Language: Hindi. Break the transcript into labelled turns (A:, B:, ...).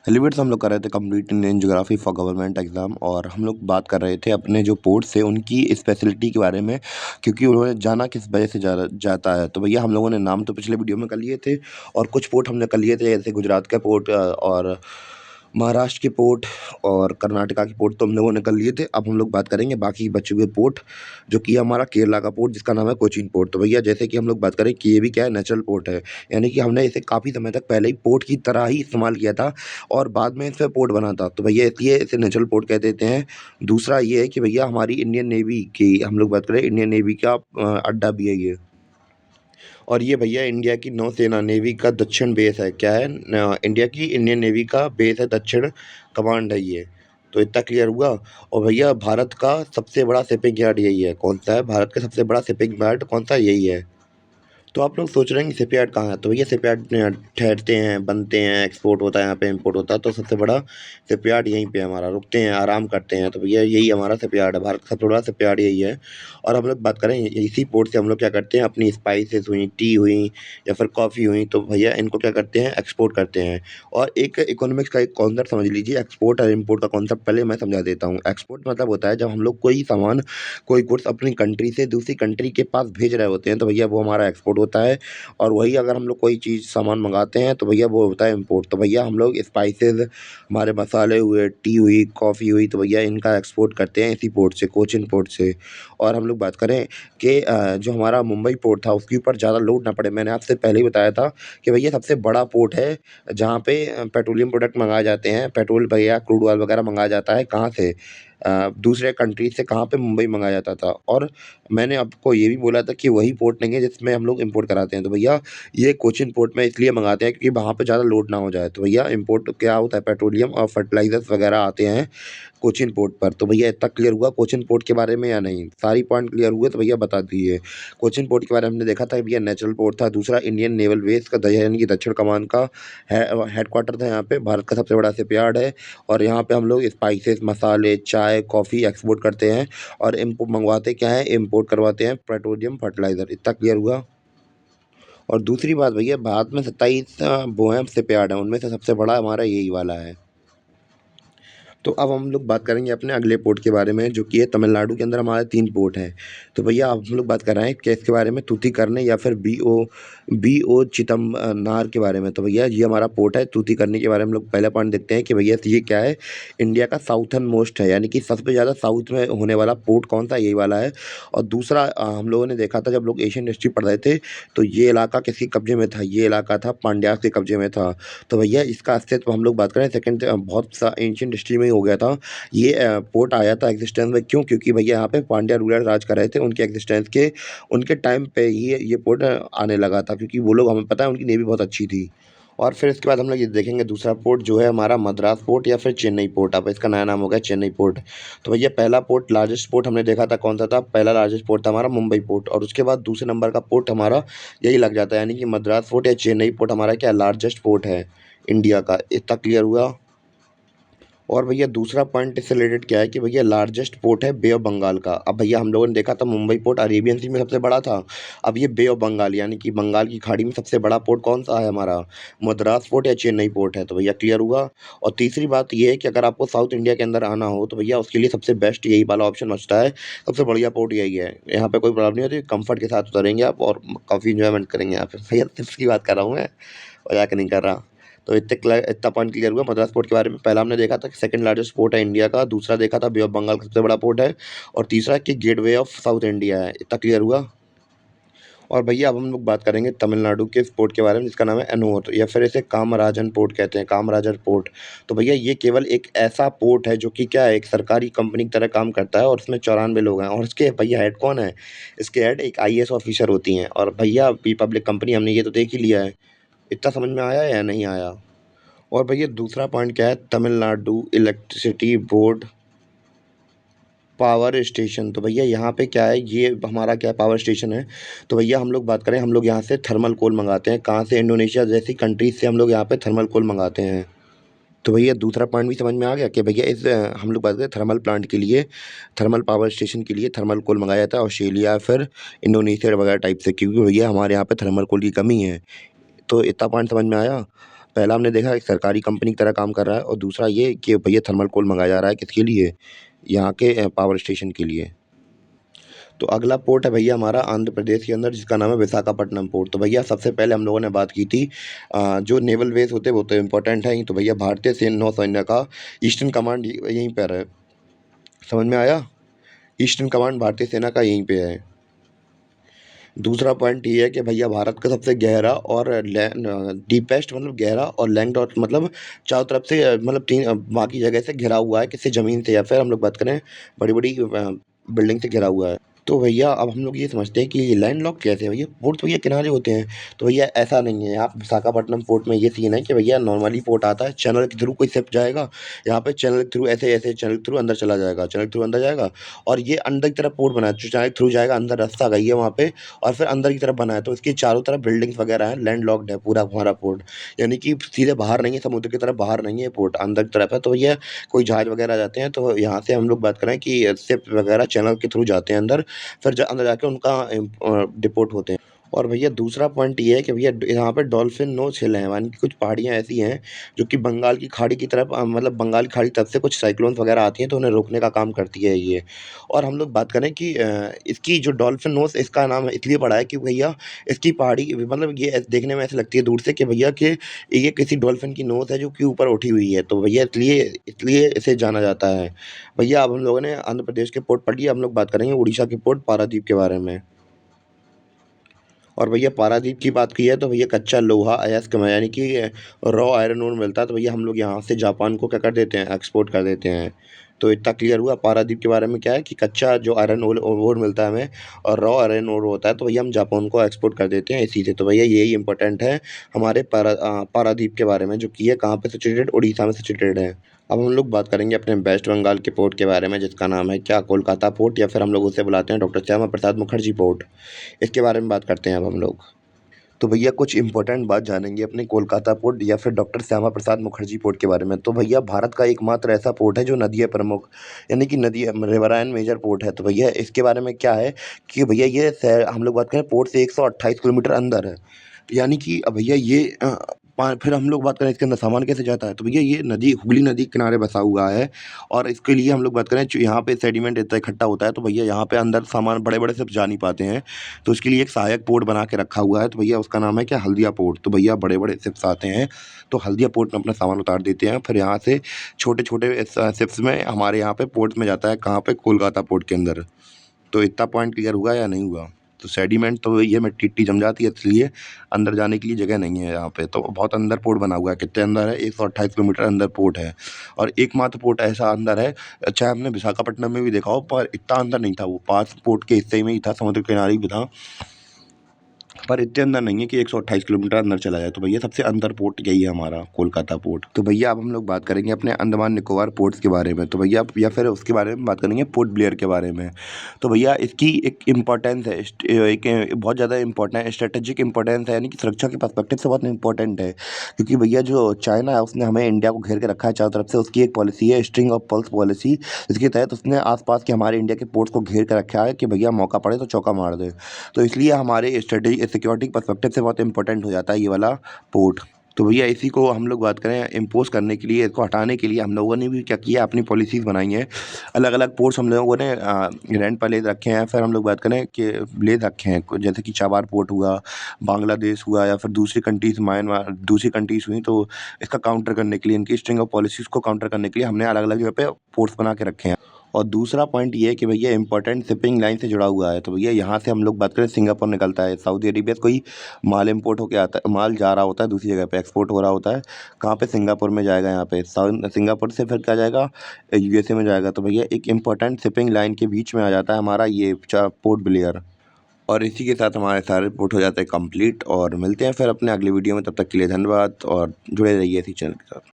A: एलिवेट्स हम लोग कर रहे थे complete Indian geography for government exam और हम लोग बात कर रहे थे अपने जो पोर्ट्स थे उनकी स्पेशलिटी के बारे में, क्योंकि उन्होंने जाना किस वजह से जाता है। तो भैया हम लोगों ने नाम तो पिछले वीडियो में कर लिए थे और कुछ पोर्ट हमने कर लिए थे, जैसे गुजरात का पोर्ट और महाराष्ट्र के पोर्ट और कर्नाटका के पोर्ट तो हम लोगों ने कर लिए थे। अब हम लोग बात करेंगे बाकी बचे हुए पोर्ट, जो कि हमारा केरला का पोर्ट जिसका नाम है कोचीन पोर्ट। तो भैया जैसे कि हम लोग बात करें कि ये भी क्या है, नेचुरल पोर्ट है, यानी कि हमने इसे काफ़ी समय तक पहले ही पोर्ट की तरह ही इस्तेमाल किया था और बाद में इस पे पोर्ट बना था। तो भैया इसलिए इसे नेचुरल पोर्ट कह देते हैं। दूसरा ये है कि भैया हमारी इंडियन नेवी की हम लोग बात करें, इंडियन नेवी का अड्डा भी है ये। और ये भैया इंडिया की नौसेना नेवी का दक्षिण बेस है। क्या है इंडिया की इंडियन नेवी का बेस है, दक्षिण कमांड है ये। तो इतना क्लियर हुआ। और भैया भारत का सबसे बड़ा शिपिंग यार्ड यही है। कौन सा है भारत का सबसे बड़ा शिपिंग यार्ड, कौन सा, यही है। तो आप लोग सोच रहे हैं कि शिपयार्ड कहाँ है, तो भैया शिपयार्ड ठहरते हैं, बनते हैं, एक्सपोर्ट होता है, यहाँ पे इंपोर्ट होता है। तो सबसे बड़ा शिपयार्ड यहीं पे हमारा, रुकते हैं, आराम करते हैं। तो भैया यही हमारा शिपयार्ड है, भारत का सबसे बड़ा शिपयार्ड यही है। और हम लोग बात करें इसी पोर्ट से हम लोग क्या करते हैं, अपनी स्पाइसेस हुई, टी हुई या फिर कॉफ़ी हुई, तो भैया इनको क्या करते हैं, एक्सपोर्ट करते हैं। और एक इकोनॉमिक्स का एक कॉन्सेप्ट समझ लीजिए, एक्सपोर्ट और इम्पोर्ट का कॉन्सेप्ट पहले मैं समझा देता हूँ। एक्सपोर्ट मतलब होता है जब हम लोग कोई सामान, कोई गुड्स अपनी कंट्री से दूसरी कंट्री के पास भेज रहे होते हैं, तो भैया वो हमारा एक्सपोर्ट होता है। और वही अगर हम लोग कोई चीज़ सामान मंगाते हैं तो भैया वो होता है इम्पोर्ट। तो भैया हम लोग स्पाइसेस, हमारे मसाले हुए, टी हुई, कॉफ़ी हुई, तो भैया इनका एक्सपोर्ट करते हैं इसी पोर्ट से, कोचिन पोर्ट से। और हम लोग बात करें कि जो हमारा मुंबई पोर्ट था उसके ऊपर ज़्यादा लोड ना पड़े, मैंने आपसे पहले ही बताया था कि भैया सबसे बड़ा पोर्ट है जहाँ पे पेट्रोलियम प्रोडक्ट मंगाए जाते हैं, पेट्रोल भैया क्रूड ऑयल वगैरह मंगाया जाता है। कहाँ से, दूसरे कंट्री से, कहाँ पे, मुंबई मंगाया जाता था। और मैंने आपको ये भी बोला था कि वही पोर्ट नहीं है जिसमें हम लोग इंपोर्ट कराते हैं। तो भैया ये कोचिन पोर्ट में इसलिए मंगाते हैं क्योंकि वहाँ पे ज़्यादा लोड ना हो जाए। तो भैया इंपोर्ट क्या होता है, पेट्रोलियम और फर्टिलाइजर्स वगैरह आते हैं कोचिन पोर्ट पर। तो भैया इतना क्लियर हुआ कोचिन पोर्ट के बारे में या नहीं, सारी पॉइंट क्लियर हुए तो भैया बता दीजिए। कोचिन पोर्ट के बारे में हमने देखा था कि भैया नेचुरल पोर्ट था। दूसरा इंडियन नेवल बेस का यानी कि दक्षिण कमान का हेडक्वार्टर था यहाँ पे, भारत का सबसे बड़ा शिपयार्ड है। और यहाँ पे हम लोग स्पाइसेस, मसाले, चाय, कॉफ़ी एक्सपोर्ट करते हैं और मंगवाते क्या है, इम्पोर्ट करवाते हैं पेट्रोलियम फर्टिलाइज़र। इतना क्लियर हुआ। और दूसरी बात भैया, भारत में 27 वो हैं शिपयार्ड हैं, उनमें से सबसे बड़ा हमारा यही वाला है। तो अब हम लोग बात करेंगे अपने अगले पोर्ट के बारे में, जो कि है तमिलनाडु के अंदर हमारे 3 पोर्ट हैं। तो भैया अब हम लोग बात कर रहे हैं कि इसके बारे में, तूतीकरनी या फिर बी ओ चिदम्बरम के बारे में। तो भैया ये हमारा पोर्ट है तूतीकरनी के बारे में। हम लोग पहला पॉइंट देखते हैं कि भैया ये क्या है, इंडिया का साउथर्न मोस्ट है, यानी कि सबसे ज़्यादा साउथ में होने वाला पोर्ट कौन सा, यही वाला है। और दूसरा हम लोगों ने देखा था जब लोग एशियन हिस्ट्री पढ़ रहे थे, तो ये इलाका किसके कब्जे में था, ये इलाका था पांड्यास के कब्जे में था। तो भैया इसका अस्तित्व हम लोग बात करें सेकंड, बहुत सा एंशिएंट हिस्ट्री में ही हो गया था। ये पोर्ट आया था एग्जिस्टेंस में, क्यों, क्योंकि भैया यहाँ पे पांड्या रूलर राज कर रहे थे, उनके एग्जिस्टेंस के, उनके टाइम पे ही ये पोर्ट आने लगा था, क्योंकि वो लोग, हमें पता है उनकी नेवी बहुत अच्छी थी। और फिर इसके बाद हम लोग ये देखेंगे दूसरा पोर्ट जो है हमारा मद्रास पोर्ट या फिर चेन्नई पोर्ट, अब इसका नया नाम हो गया चेन्नई पोर्ट। तो भैया पहला पोर्ट, लार्जेस्ट पोर्ट हमने देखा था कौन सा था, पहला लार्जेस्ट पोर्ट था हमारा मुंबई पोर्ट। और उसके बाद दूसरे नंबर का पोर्ट हमारा यही लग जाता है, यानी कि मद्रास पोर्ट या चेन्नई पोर्ट हमारा क्या, लार्जेस्ट पोर्ट है इंडिया का। इतना क्लियर हुआ। और भैया दूसरा पॉइंट इससे रिलेटेड क्या है कि भैया लार्जेस्ट पोर्ट है बे ऑफ बंगाल का। अब भैया हम लोगों ने देखा था मुंबई पोर्ट अरेबियन सी में सबसे बड़ा था, अब ये बे ऑफ बंगाल यानी कि बंगाल की खाड़ी में सबसे बड़ा पोर्ट कौन सा है हमारा, मद्रास पोर्ट या चेन्नई पोर्ट है। तो भैया क्लियर हुआ। और तीसरी बात ये है कि अगर आपको साउथ इंडिया के अंदर आना हो तो भैया उसके लिए सबसे बेस्ट यही वाला ऑप्शन बचता है, सबसे बढ़िया पोर्ट यही है। यहाँ पे कोई प्रॉब्लम नहीं होती, कंफर्ट के साथ उतरेंगे आप और काफ़ी इंजॉयमेंट करेंगे यहाँ पे। भैया टिप्स की बात कर रहा हूँ मैं, मजाक नहीं कर रहा। तो इतना पॉइंट क्लियर हुआ मद्रास पोर्ट के बारे में। पहला हमने देखा था कि सेकंड लार्जेस्ट पोर्ट है इंडिया का, दूसरा देखा था बे ऑफ बंगाल का सबसे बड़ा पोर्ट है, और तीसरा कि गेटवे ऑफ साउथ इंडिया है। इतना क्लियर हुआ। और भैया अब हम लोग बात करेंगे तमिलनाडु के इस पोर्ट के बारे में जिसका नाम है एनोर, या फिर इसे कामराजन पोर्ट कहते हैं, कामराजर पोर्ट। तो भैया ये केवल एक ऐसा पोर्ट है जो कि क्या है, एक सरकारी कंपनी की तरह काम करता है और इसमें 94 लोग हैं। और इसके भैया हेड कौन है, इसके हेड एक आईएएस ऑफिसर होती हैं। और भैया पी पब्लिक कंपनी, हमने ये तो देख ही लिया है। इतना समझ में आया या नहीं आया। और भैया दूसरा पॉइंट क्या है, Tamil Nadu electricity board power station. तो भैया यहाँ पे क्या है, ये हमारा क्या पावर स्टेशन है। तो भैया हम लोग बात करें, हम लोग यहाँ से थर्मल कोल मंगाते हैं, कहाँ से, इंडोनेशिया जैसी कंट्रीज से हम लोग यहाँ पे थर्मल कोल मंगाते हैं। तो भैया दूसरा पॉइंट भी समझ में आ गया कि भैया इस हम लोग बात करें थर्मल प्लांट के लिए, थर्मल पावर स्टेशन के लिए थर्मल कोल मंगाया जाता है ऑस्ट्रेलिया फिर इंडोनेशिया वगैरह टाइप से, क्योंकि भैया हमारे यहाँ पे थर्मल कोल की कमी है। तो इतना पॉइंट समझ में आया। पहला हमने देखा एक सरकारी कंपनी की तरह काम कर रहा है और दूसरा ये कि भैया थर्मल कोल मंगाया जा रहा है किसके लिए? यहाँ के पावर स्टेशन के लिए। तो अगला पोर्ट है भैया हमारा आंध्र प्रदेश के अंदर जिसका नाम है विशाखापट्टनम पोर्ट। तो भैया सबसे पहले हम लोगों ने बात की थी जो नेवल बेस होते हैं वो तो इम्पोर्टेंट है ही। तो भैया भारतीय नौसैन्य का ईस्टर्न कमांड यहीं पर है। समझ में आया? ईस्टर्न कमांड भारतीय सेना का यहीं पे है। दूसरा पॉइंट ये है कि भैया भारत का सबसे गहरा और डीपेस्ट मतलब गहरा और लैंड और मतलब चारों तरफ से मतलब बाकी जगह से घिरा हुआ है किसी ज़मीन से या फिर हम लोग बात करें बड़ी-बड़ी बिल्डिंग से घिरा हुआ है। तो भैया अब हम लोग ये समझते हैं कि ये लैंडलॉक कैसे है भैया? पोर्ट तो भैया किनारे होते हैं। तो भैया ऐसा नहीं है, यहाँ पे विशाखापट्टनम पोर्ट में ये सीन है कि भैया नॉर्मली पोर्ट आता है, चैनल के थ्रू कोई शिप जाएगा, यहाँ पे चैनल के थ्रू ऐसे-ऐसे चैनल के थ्रू अंदर चला जाएगा, चैनल के थ्रू अंदर जाएगा और ये अंदर की तरफ पोर्ट बना है, जो चैनल के थ्रू जाएगा अंदर रास्ता गई है वहाँ पे और फिर अंदर की तरफ बना है। तो इसके चारों तरफ बिल्डिंग्स वगैरह हैं, लैंडलॉक्ड है पूरा हमारा पोर्ट। यानी कि सीधे बाहर नहीं है, समुद्र की तरफ बाहर नहीं है पोर्ट, अंदर की तरफ है। तो भैया कोई जहाज वगैरह जाते हैं तो यहाँ से हम लोग बात करें कि शिप वगैरह चैनल के थ्रू जाते हैं अंदर, फिर अंदर जाके उनका डिपोर्ट होते हैं। और भैया दूसरा पॉइंट ये है कि भैया यहाँ पे डॉल्फिन नोच हिल है, यानी कि कुछ पहाड़ियाँ ऐसी हैं जो कि बंगाल की खाड़ी की तरफ मतलब बंगाल की खाड़ी की तरफ से कुछ साइक्लोन्स वगैरह आती हैं तो उन्हें रोकने का काम करती है ये। और हम लोग बात करें कि इसकी जो डॉल्फिन नोच इसका नाम इसलिए पड़ा है कि भैया इसकी पहाड़ी मतलब ये देखने में ऐसी लगती है दूर से कि भैया कि ये किसी डॉल्फिन की नोच है जो कि ऊपर उठी हुई है। तो भैया इसलिए इसलिए इसे जाना जाता है। भैया अब हम लोगों ने आंध्र प्रदेश के पोर्ट पढ़ लिए, हम लोग बात करेंगे उड़ीसा के पोर्ट पारादीप के बारे में। और भैया पारादीप की बात की है तो भैया कच्चा लोहा अयस्क में यानी कि रॉ आयरन ओर मिलता है। तो भैया हम लोग यहाँ से जापान को क्या कर देते हैं, एक्सपोर्ट कर देते हैं। तो इतना क्लियर हुआ पारादीप के बारे में। क्या है कि कच्चा जो आयरन ओर मिलता है हमें और रॉ आयरन ओर होता है तो भैया हम जापान को एक्सपोर्ट कर देते हैं इसी से। तो भैया यही इंपॉर्टेंट है हमारे पारादीप के बारे में, जो कि ये कहाँ पे सिचुएटेड, उड़ीसा में सिचुएटेड है। अब हम लोग बात करेंगे अपने वेस्ट बंगाल के पोर्ट के बारे में जिसका नाम है क्या, कोलकाता पोर्ट, या फिर हम लोग उसे बुलाते हैं डॉक्टर श्यामा प्रसाद मुखर्जी पोर्ट। इसके बारे में बात करते हैं अब हम लोग। तो भैया कुछ इंपॉर्टेंट बात जानेंगे अपने कोलकाता पोर्ट या फिर डॉक्टर श्यामा प्रसाद मुखर्जी पोर्ट के बारे में। तो भैया भारत का एकमात्र ऐसा पोर्ट है जो नदी है प्रमुख, यानी कि नदी रिवरायन मेजर पोर्ट है। तो भैया इसके बारे में क्या है कि भैया ये शहर हम लोग बात करें पोर्ट से 128 किलोमीटर अंदर है। यानी कि भैया ये फिर हम लोग बात करें इसके अंदर सामान कैसे जाता है तो भैया ये नदी हुगली नदी के किनारे बसा हुआ है और इसके लिए हम लोग बात करें यहाँ पे सेडिमेंट इतना इकट्ठा होता है तो भैया यहाँ पे अंदर सामान बड़े बड़े सब जा नहीं पाते हैं। तो उसके लिए एक सहायक पोर्ट बना के रखा हुआ है तो भैया उसका नाम है क्या, हल्दिया पोर्ट। तो भैया बड़े बड़े शिप्स आते हैं तो हल्दिया पोर्ट में अपना सामान उतार देते हैं, फिर यहाँ से छोटे छोटे शिप्स में हमारे यहाँ पे पोर्ट में जाता है, कहाँ पे, कोलकाता पोर्ट के अंदर। तो इतना पॉइंट क्लियर हुआ या नहीं हुआ? तो सेडिमेंट तो ये मिट्टी इट्टी जम जाती है इसलिए अंदर जाने के लिए जगह नहीं है यहाँ पे। तो बहुत अंदर पोर्ट बना हुआ है, कितने अंदर है, 128 किलोमीटर अंदर पोर्ट है। और एकमात्र पोर्ट ऐसा अंदर है, चाहे हमने विशाखापट्टनम में भी देखा हो पर इतना अंदर नहीं था, वो पास पोर्ट के हिस्से में ही था, समुद्र किनारे भी था पर इतने अंदर नहीं है कि 128 किलोमीटर अंदर चला जाए। तो भैया सबसे अंदर पोर्ट यही है हमारा कोलकाता पोर्ट। तो भैया अब हम लोग बात करेंगे अपने अंडमान निकोबार पोर्ट्स के बारे में। तो भैया या फिर उसके बारे में बात करेंगे पोर्ट ब्लेयर के बारे में। तो भैया इसकी एक इम्पोर्टेंस है, एक बहुत ज़्यादा इंपॉर्टेंट स्ट्रेटेजिक इंपॉर्टेंस है, यानी कि सुरक्षा के पर्सपेक्टिव से बहुत इंपॉर्टेंट है क्योंकि भैया जो चाइना है उसने हमें इंडिया को घेर के रखा है चारों तरफ से। उसकी एक पॉलिसी है स्ट्रिंग ऑफ पल्स पॉलिसी, जिसके तहत उसने आसपास के हमारे इंडिया के पोर्ट्स को घेर के रखा है कि भैया मौका पड़े तो चौका मार दे। तो इसलिए हमारे स्ट्रेटेजी सिक्योरिटी पर्सपेक्टिव से बहुत इंपॉर्टेंट हो जाता है ये वाला पोर्ट। तो भैया इसी को हम लोग बात करें इम्पोज करने के लिए, इसको हटाने के लिए हम लोगों ने भी क्या किया, अपनी पॉलिसीज़ बनाई हैं। अलग अलग पोर्ट्स हम लोगों ने रेंट पर ले रखे हैं। फिर हम लोग बात करें कि ले रखे हैं जैसे कि चाबार पोर्ट हुआ, बांग्लादेश हुआ या फिर दूसरी कंट्रीज़ म्यांमार, दूसरी कंट्रीज़ हुई। तो इसका काउंटर करने के लिए, इनकी स्ट्रिंग ऑफ पॉलिसीज़ को काउंटर करने के लिए हमने अलग अलग जगह पे पोर्ट्स बना के रखे हैं। और दूसरा पॉइंट ये है कि भैया इंपॉर्टेंट शिपिंग लाइन से जुड़ा हुआ है। तो भैया यहाँ से हम लोग बात करें सिंगापुर निकलता है, सऊदी अरेबिया से कोई माल इंपोर्ट होके आता है, माल जा रहा होता है दूसरी जगह पे, एक्सपोर्ट हो रहा होता है, कहाँ पे, सिंगापुर में जाएगा। यहाँ पे सिंगापुर से फिर क्या जाएगा, यूएसए में जाएगा। तो भैया एक इंपॉर्टेंट शिपिंग लाइन के बीच में आ जाता है हमारा ये पोर्ट ब्लेयर। और इसी के साथ हमारे सारे रिपोर्ट हो जाते हैं कंप्लीट और मिलते हैं फिर अपने अगली वीडियो में। तब तक के लिए धन्यवाद और जुड़े रहिए इसी चैनल के साथ।